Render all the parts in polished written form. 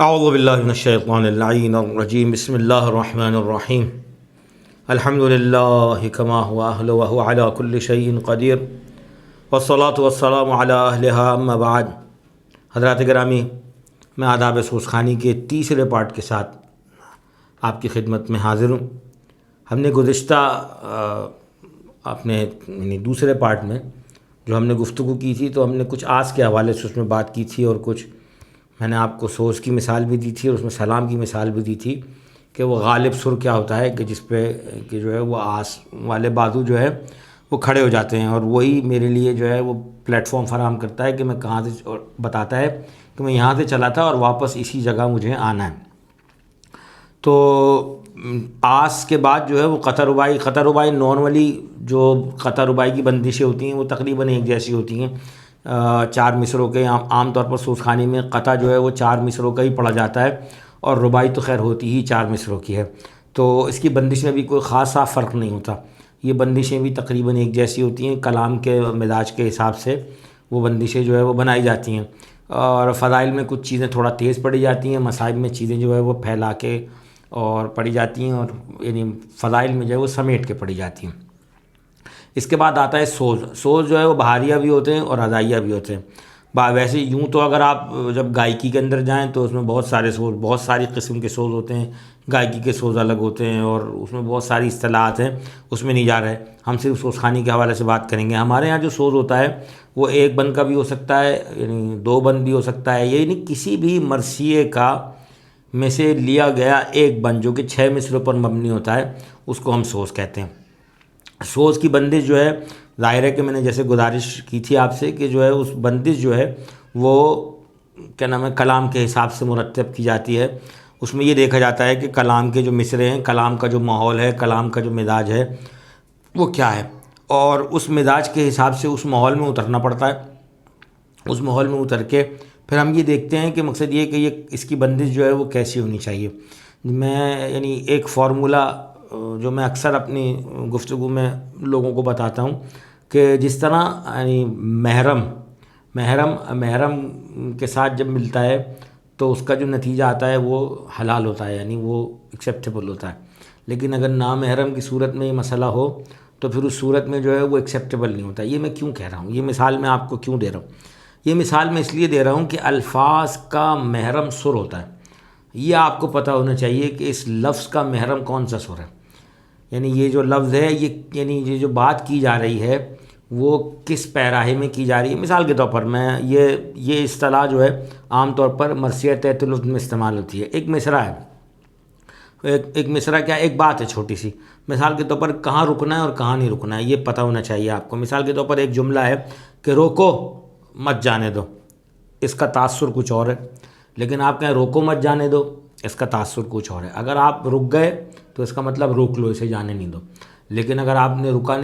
اعوذ باللہ من الشیطان اللعین الرجیم بسم اللہ الرحمن الرحیم الحمد للہ کما هو اہل وهو علی کل شیء قدیر والصلاة والسلام علی اہلہا اما بعد۔ حضرات گرامی، میں آداب سوزخانی کے تیسرے پارٹ کے ساتھ آپ کی خدمت میں حاضر ہوں۔ ہم نے گزشتہ اپنے دوسرے پارٹ میں جو ہم نے گفتگو کی تھی، تو ہم نے کچھ آس کے حوالے سے اس میں بات کی تھی، اور کچھ میں نے آپ کو سوز کی مثال بھی دی تھی، اور اس میں سلام کی مثال بھی دی تھی کہ وہ غالب سر کیا ہوتا ہے کہ جس پہ کہ جو ہے وہ آس والے بازو جو ہے وہ کھڑے ہو جاتے ہیں، اور وہی میرے لیے جو ہے وہ پلیٹ فارم فراہم کرتا ہے کہ میں کہاں سے، اور بتاتا ہے کہ میں یہاں سے چلا تھا اور واپس اسی جگہ مجھے آنا ہے۔ تو آس کے بعد جو ہے وہ قطع ربائی نارملی جو قطع ربائی کی بندشیں ہوتی ہیں وہ تقریباً ایک جیسی ہوتی ہیں، 4 مصروں کے عام طور پر سوزخانی میں قطع جو ہے وہ 4 مصروں کا ہی پڑھا جاتا ہے، اور ربائی تو خیر ہوتی ہی 4 مصروں کی ہے، تو اس کی بندش میں بھی کوئی خاصا فرق نہیں ہوتا۔ یہ بندشیں بھی تقریباً ایک جیسی ہوتی ہیں، کلام کے مزاج کے حساب سے وہ بندشیں جو ہے وہ بنائی جاتی ہیں، اور فضائل میں کچھ چیزیں تھوڑا تیز پڑھی جاتی ہیں، مصائب میں چیزیں جو ہے وہ پھیلا کے اور پڑھی جاتی ہیں، اور یعنی فضائل میں جو ہے وہ سمیٹ کے پڑھی جاتی ہیں۔ اس کے بعد آتا ہے سوز جو ہے وہ بہاریہ بھی ہوتے ہیں اور ادائیہ بھی ہوتے ہیں۔ ویسے یوں تو اگر آپ جب گائکی کے اندر جائیں تو اس میں بہت ساری قسم کے سوز ہوتے ہیں، گائکی کے سوز الگ ہوتے ہیں، اور اس میں بہت ساری اصطلاحات ہیں، اس میں نہیں جا رہے، ہم صرف سوزخانی کے حوالے سے بات کریں گے۔ ہمارے ہاں جو سوز ہوتا ہے وہ 1 بند کا بھی ہو سکتا ہے، یعنی 2 بند بھی ہو سکتا ہے، یعنی کسی بھی مرثیے کا میں سے لیا گیا 1 بند جو کہ 6 مصروں پر مبنی ہوتا ہے، اس کو ہم سوز کہتے ہیں۔ سوز کی بندش جو ہے، ظاہر ہے کہ میں نے جیسے گزارش کی تھی آپ سے کہ جو ہے اس بندش جو ہے وہ کیا نام ہے کلام کے حساب سے مرتب کی جاتی ہے۔ اس میں یہ دیکھا جاتا ہے کہ کلام کے جو مصرے ہیں، کلام کا جو ماحول ہے، کلام کا جو مزاج ہے وہ کیا ہے، اور اس مزاج کے حساب سے اس ماحول میں اترنا پڑتا ہے۔ اس ماحول میں اتر کے پھر ہم یہ دیکھتے ہیں کہ مقصد یہ کہ یہ اس کی بندش جو ہے وہ کیسی ہونی چاہیے۔ میں یعنی ایک فارمولہ جو میں اکثر اپنی گفتگو میں لوگوں کو بتاتا ہوں کہ جس طرح یعنی محرم کے ساتھ جب ملتا ہے تو اس کا جو نتیجہ آتا ہے وہ حلال ہوتا ہے، یعنی وہ ایکسیپٹیبل ہوتا ہے، لیکن اگر نامحرم کی صورت میں یہ مسئلہ ہو تو پھر اس صورت میں جو ہے وہ ایکسیپٹیبل نہیں ہوتا۔ یہ میں کیوں کہہ رہا ہوں، یہ مثال میں آپ کو کیوں دے رہا ہوں؟ یہ مثال میں اس لیے دے رہا ہوں کہ الفاظ کا محرم سر ہوتا ہے۔ یہ آپ کو پتہ ہونا چاہیے کہ اس لفظ کا محرم کون سا سر ہے، یعنی یہ جو لفظ ہے یہ جو بات کی جا رہی ہے وہ کس پیراہے میں کی جا رہی ہے۔ مثال کے طور پر میں یہ اصطلاح جو ہے عام طور پر مرثیہ تحت لفظ میں استعمال ہوتی ہے۔ ایک مصرع ہے، ایک مصرع کیا، ایک بات ہے چھوٹی سی، مثال کے طور پر کہاں رکنا ہے اور کہاں نہیں رکنا ہے، یہ پتہ ہونا چاہیے آپ کو۔ مثال کے طور پر ایک جملہ ہے کہ روکو مت جانے دو، اس کا تاثر کچھ اور ہے، لیکن آپ کہیں روکو مت جانے دو، اس کا تاثر کچھ اور ہے۔ اگر آپ رک گئے تو اس کا مطلب روک لو، اسے جانے نہیں دو، لیکن اگر آپ نے رکے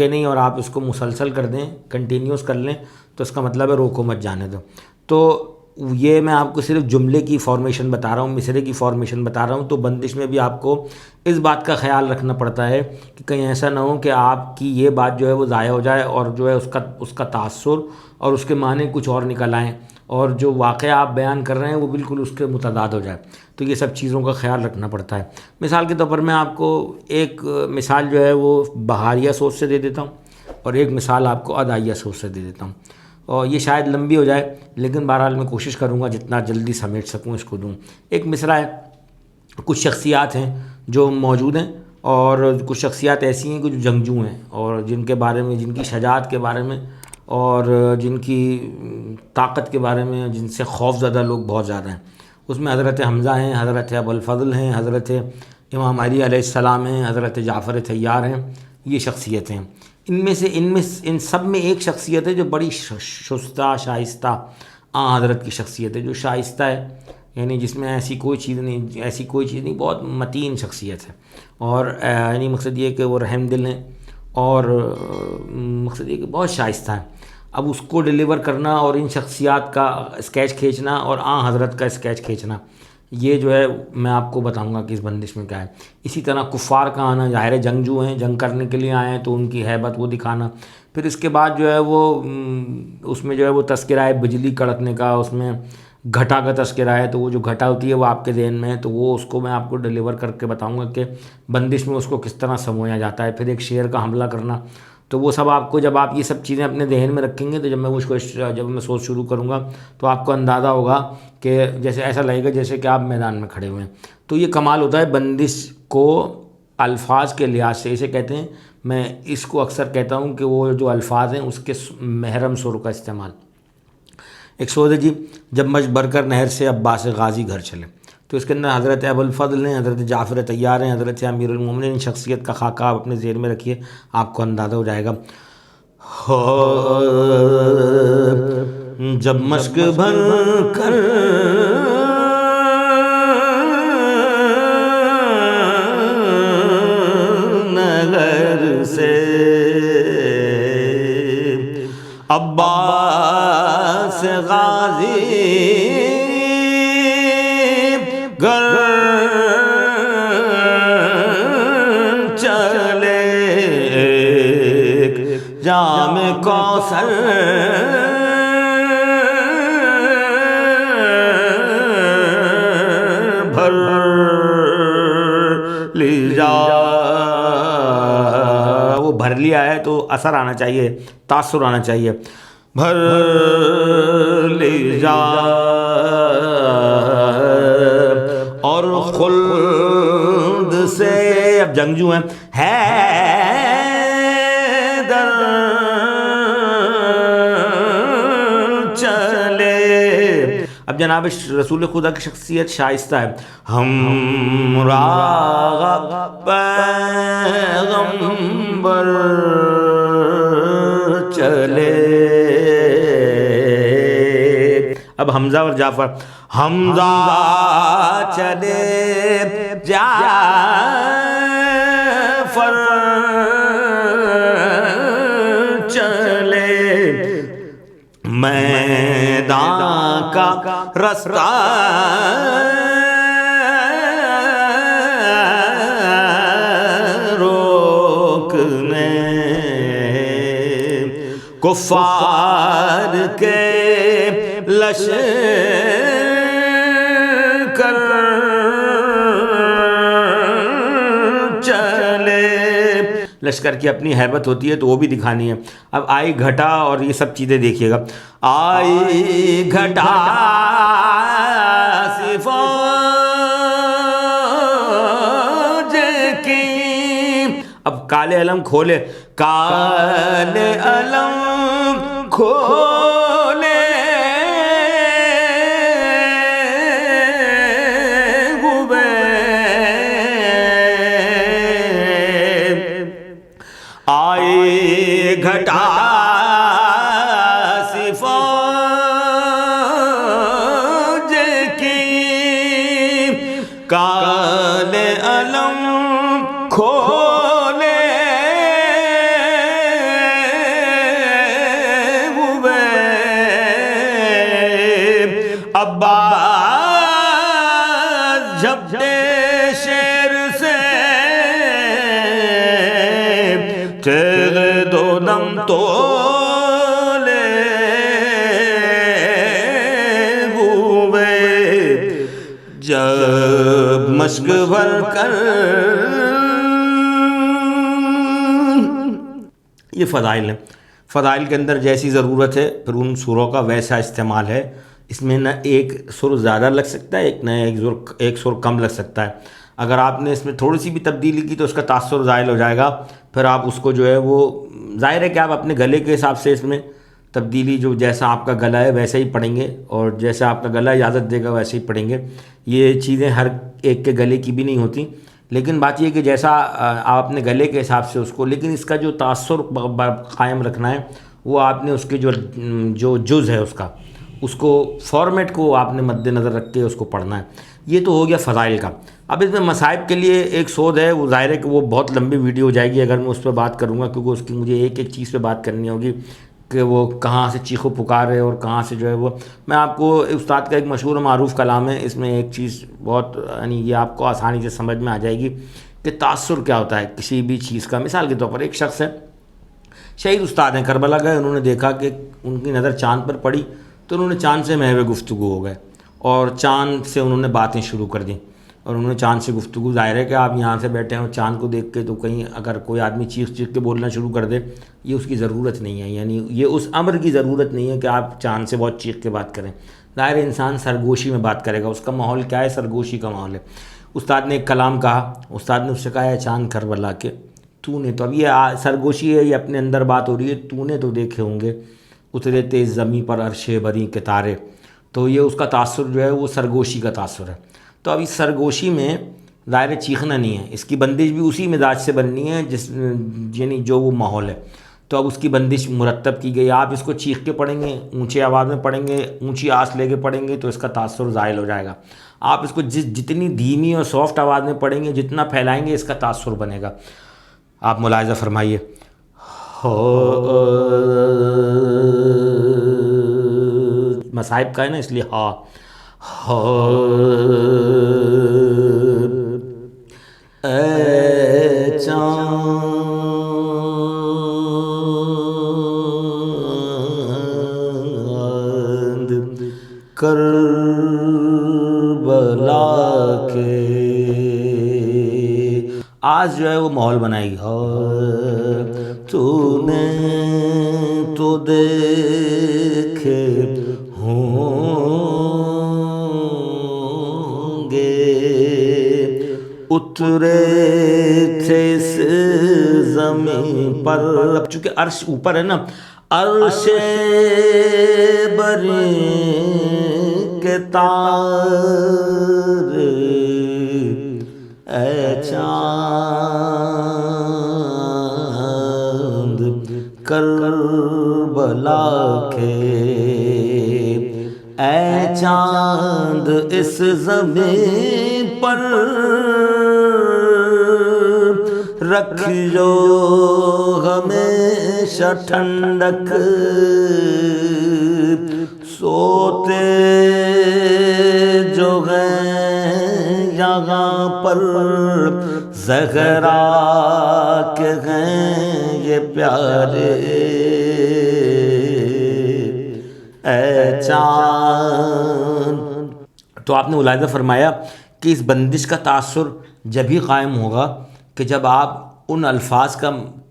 نہیں اور آپ اس کو مسلسل کر دیں، کنٹینیوس کر لیں، تو اس کا مطلب ہے روکو مت جانے دو۔ تو یہ میں آپ کو صرف جملے کی فارمیشن بتا رہا ہوں، مصرے کی فارمیشن بتا رہا ہوں، تو بندش میں بھی آپ کو اس بات کا خیال رکھنا پڑتا ہے کہ کہیں ایسا نہ ہو کہ آپ کی یہ بات جو ہے وہ ضائع ہو جائے، اور جو ہے اس کا تاثر اور اس کے معنی کچھ اور نکل آئیں، اور جو واقعہ آپ بیان کر رہے ہیں وہ بالکل اس کے متضاد ہو جائے۔ تو یہ سب چیزوں کا خیال رکھنا پڑتا ہے۔ مثال کے طور پر میں آپ کو ایک مثال جو ہے وہ بہاریہ سوز سے دے دیتا ہوں، اور ایک مثال آپ کو ادائیہ سوز سے دے دیتا ہوں، اور یہ شاید لمبی ہو جائے، لیکن بہرحال میں کوشش کروں گا جتنا جلدی سمیٹ سکوں اس کو دوں۔ ایک مصرع ہے، کچھ شخصیات ہیں جو موجود ہیں، اور کچھ شخصیات ایسی ہیں کہ جو جنگجو ہیں، اور جن کے بارے میں، جن کی شجاعت کے بارے میں اور جن کی طاقت کے بارے میں، جن سے خوف زدہ لوگ بہت زیادہ ہیں۔ اس میں حضرت حمزہ ہیں، حضرت ابو الفضل ہیں، حضرت امام علی علیہ السلام ہیں، حضرت جعفر طیار ہیں، یہ شخصیتیں ہیں۔ ان سب میں ایک شخصیت ہے جو بڑی شائستہ حضرت کی شخصیت ہے، جو شائستہ ہے، یعنی جس میں ایسی کوئی چیز نہیں، بہت متین شخصیت ہے، اور یعنی مقصد یہ کہ وہ رحم دل ہیں، اور مقصد یہ کہ بہت شائستہ ہیں۔ اب اس کو ڈیلیور کرنا اور ان شخصیات کا اسکیچ کھینچنا اور حضرت کا اسکیچ کھینچنا، یہ جو ہے میں آپ کو بتاؤں گا کہ اس بندش میں کیا ہے۔ اسی طرح کفار کا آنا، ظاہر جنگجو ہیں، جنگ کرنے کے لیے آئے ہیں تو ان کی ہیبت وہ دکھانا۔ پھر اس کے بعد جو ہے وہ اس میں جو ہے وہ تذکرہ ہے بجلی کڑکنے کا، اس میں گھٹا کا تذکرہ ہے، تو وہ جو گھٹا ہوتی ہے وہ آپ کے ذہن میں ہے، تو وہ اس کو میں آپ کو ڈیلیور کر کے بتاؤں گا کہ بندش میں اس کو کس طرح سمویا جاتا ہے۔ پھر ایک شعر کا حملہ کرنا، تو وہ سب آپ کو جب آپ یہ سب چیزیں اپنے ذہن میں رکھیں گے تو جب میں سوچ شروع کروں گا تو آپ کو اندازہ ہوگا کہ جیسے ایسا لگے گا جیسے کہ آپ میدان میں کھڑے ہوئے ہیں۔ تو یہ کمال ہوتا ہے بندش کو الفاظ کے لحاظ سے، اسے کہتے ہیں، میں اس کو اکثر کہتا ہوں کہ وہ جو الفاظ ہیں اس کے محرم سر کا استعمال۔ ایک سود ہے جی، جب مجھ بھر کر نہر سے عباس غازی گھر چلے، تو اس کے اندر حضرت ابوالفضل ہیں، حضرت جعفر طیار ہیں، حضرت امیر المومنین، شخصیت کا خاکہ آپ اپنے ذہن میں رکھیے، آپ کو اندازہ ہو جائے گا۔ جب مشک بھر کر نگر سے عباس غازی گھر چلے، جام کوثر بھر لیا، وہ بھر لیا ہے تو اثر آنا چاہیے، تاثر آنا چاہیے، بھر لیا اور خلد سے، اب جنگجو ہیں، حیدر چلے۔ اب جناب رسول خدا کی شخصیت شائستہ ہے، ہمراہ پیغمبر چلے۔ اب حمزہ اور جعفر، حمزہ چلے جعفر چلے، میدان کا رستہ روکنے، کفار کے لشکر چلے۔ لشکر کی اپنی ہیبت ہوتی ہے تو وہ بھی دکھانی ہے۔ اب آئی گھٹا اور یہ سب چیزیں دیکھیے گا، آئی گھٹا سی فوج کی، اب کالے علم کھولے، کالے علم کھولے ہوئے، آئی گھٹا سی فوج کی، کالے علم کھولے ہوئے، عباس جھپٹے شیر سے، تیغ دو دم تولے ہوئے، جب مشک بھر کر، یہ فضائل ہیں۔ فضائل کے اندر جیسی ضرورت ہے پھر ان سوروں کا ویسا استعمال ہے، اس میں نہ ایک سر زیادہ لگ سکتا ہے، ایک نہ ایک سر کم لگ سکتا ہے۔ اگر آپ نے اس میں تھوڑی سی بھی تبدیلی کی تو اس کا تاثر زائل ہو جائے گا، پھر آپ اس کو جو ہے وہ ظاہر ہے کہ آپ اپنے گلے کے حساب سے اس میں تبدیلی، جو جیسا آپ کا گلا ہے ویسا ہی پڑھیں گے، اور جیسا آپ کا گلا اجازت دے گا ویسے ہی پڑھیں گے۔ یہ چیزیں ہر ایک کے گلے کی بھی نہیں ہوتی، لیکن بات یہ ہے کہ جیسا آپ اپنے گلے کے حساب سے اس کو، لیکن اس کا جو تاثر قائم رکھنا ہے وہ آپ نے اس کے جو جز ہے اس کو فارمیٹ کو آپ نے مد نظر رکھ کے اس کو پڑھنا ہے۔ یہ تو ہو گیا فضائل کا۔ اب اس میں مصائب کے لیے ایک سود ہے، وہ ظاہر ہے کہ وہ بہت لمبی ویڈیو ہو جائے گی اگر میں اس پہ بات کروں گا، کیونکہ اس کی مجھے ایک ایک چیز پہ بات کرنی ہوگی کہ وہ کہاں سے چیخ و پکار ہے اور کہاں سے جو ہے وہ، میں آپ کو استاد کا ایک مشہور و معروف کلام ہے، اس میں ایک چیز بہت یعنی یہ آپ کو آسانی سے سمجھ میں آ جائے گی کہ تاثر کیا ہوتا ہے کسی بھی چیز کا۔ مثال کے طور پر ایک شخص ہے، شہید استاد ہیں، کربلا گئے، انہوں نے دیکھا کہ ان کی نظر چاند پر پڑی تو انہوں نے چاند سے محو گفتگو ہو گئے۔ اور چاند سے انہوں نے باتیں شروع کر دیں، اور انہوں نے چاند سے گفتگو، ظاہر ہے کہ آپ یہاں سے بیٹھے ہیں اور چاند کو دیکھ کے تو کہیں اگر کوئی آدمی چیخ چیخ کے بولنا شروع کر دے، یہ اس کی ضرورت نہیں ہے، یعنی یہ اس امر کی ضرورت نہیں ہے کہ آپ چاند سے بہت چیخ کے بات کریں۔ ظاہر ہے انسان سرگوشی میں بات کرے گا، اس کا ماحول کیا ہے؟ سرگوشی کا ماحول ہے۔ استاد نے ایک کلام کہا، استاد نے اس سے کہا ہے چاند کربلا کے تو نے، تو اب یہ سرگوشی ہے، یہ اپنے اندر بات ہو رہی ہے، تو نے تو دیکھے ہوں گے اترے تیز زمیں پر عرش بری کے تارے، تو یہ اس کا تاثر جو ہے وہ سرگوشی کا تاثر ہے۔ تو اب اس سرگوشی میں ظاہر چیخنا نہیں ہے، اس کی بندش بھی اسی مزاج سے بننی ہے جس یعنی جو وہ ماحول ہے، تو اب اس کی بندش مرتب کی گئی۔ آپ اس کو چیخ کے پڑھیں گے، اونچے آواز میں پڑھیں گے، اونچی آس لے کے پڑھیں گے تو اس کا تاثر زائل ہو جائے گا۔ آپ اس کو جتنی دھیمی اور سافٹ آواز میں پڑھیں گے، جتنا پھیلائیں گے، اس کا تاثر بنے گا۔ آپ ملاحظہ فرمائیے، مصائب کا ہے نا اس لیے ہا اے چاند کربلا کے، آج جو ہے وہ ماحول بنائے گی، تو نے تو دیکھے ہوں گے اترے تھے اس زمین پر، اب چونکہ عرش اوپر ہے نا، عرش بری کے تارے اے چاند کربلا کے، اے چاند اس زمین پر رکھو ہمیشہ ٹھنڈک، سوتے جو ہیں یہاں پر زہرا کے ہیں یہ پیارے، اے چاند۔ تو آپ نے ملاحظہ فرمایا کہ اس بندش کا تاثر جب ہی قائم ہوگا کہ جب آپ ان الفاظ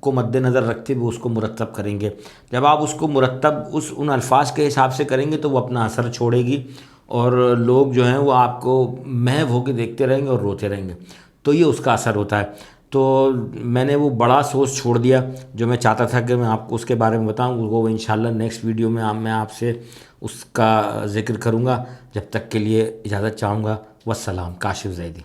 کو مد نظر رکھتے ہوئے اس کو مرتب کریں گے۔ جب آپ اس کو مرتب ان الفاظ کے حساب سے کریں گے تو وہ اپنا اثر چھوڑے گی، اور لوگ جو ہیں وہ آپ کو محو ہو کے دیکھتے رہیں گے اور روتے رہیں گے، تو یہ اس کا اثر ہوتا ہے۔ تو میں نے وہ بڑا سوچ چھوڑ دیا جو میں چاہتا تھا کہ میں آپ کو اس کے بارے میں بتاؤں، وہ انشاءاللہ نیکسٹ ویڈیو میں آپ سے اس کا ذکر کروں گا۔ جب تک کے لیے اجازت چاہوں گا، والسلام۔ کاشف زیدی۔